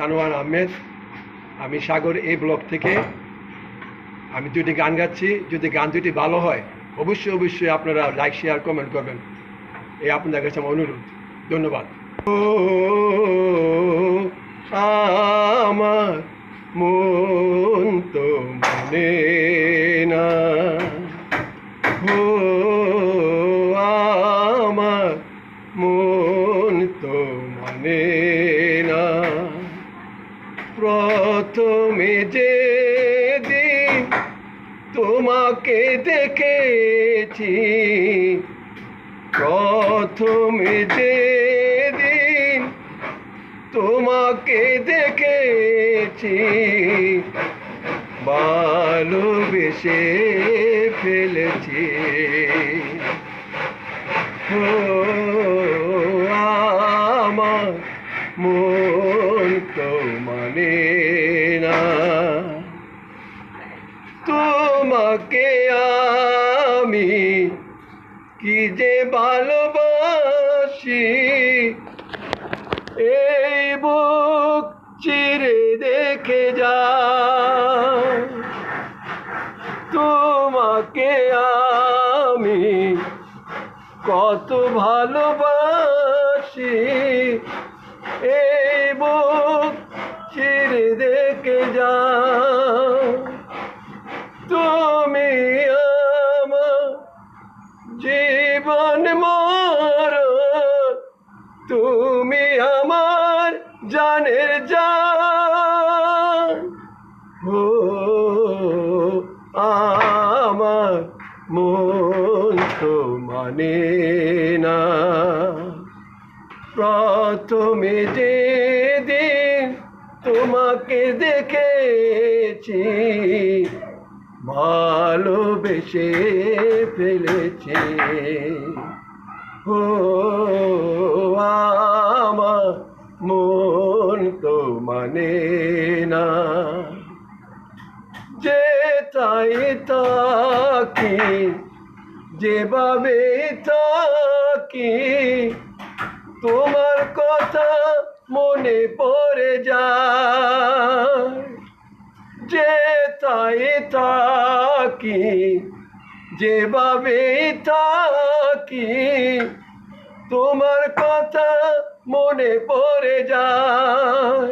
সানোয়ার আহমেদ। আমি সাগর এই ব্লগ থেকে আমি দুটি গান গাচ্ছি। যদি গান দুটি ভালো হয় অবশ্যই আপনারা লাইক শেয়ার কমেন্ট করবেন, এই আপনাদের কাছে আমার অনুরোধ। ধন্যবাদ। ও আমার মন তো মানে না, ও আমার মন তো মানে না, প্রথমে যে দিন তোমাকে দেখেছি, প্রথমে যে দিন তোমাকে দেখেছি, ভালোবেসে ফেলেছি। ও আমার মন তো মানে না, তোমাকে আমি কি যে ভালোবাসি, এই বুক চিরে দেখে যা। তোমাকে আমি কত ভালোবাসি, এই বুক চিরে দেখে যা। তুমি আমার জীবন মরণ, তুমি আমার জানের জান। ও আমার মন তো মানে না, প্রথমে যে দিন তোমাকে দেখেছি, ভালোবেসে ফেলেছি। ও আমার মন তো মানে না, যে তাই তাকি যেভাবে তাকি, তোমার কথা মনে পড়ে যায়। যে তাই তাকি যেভাবে তাকি, তোমার কথা মনে পড়ে যায়।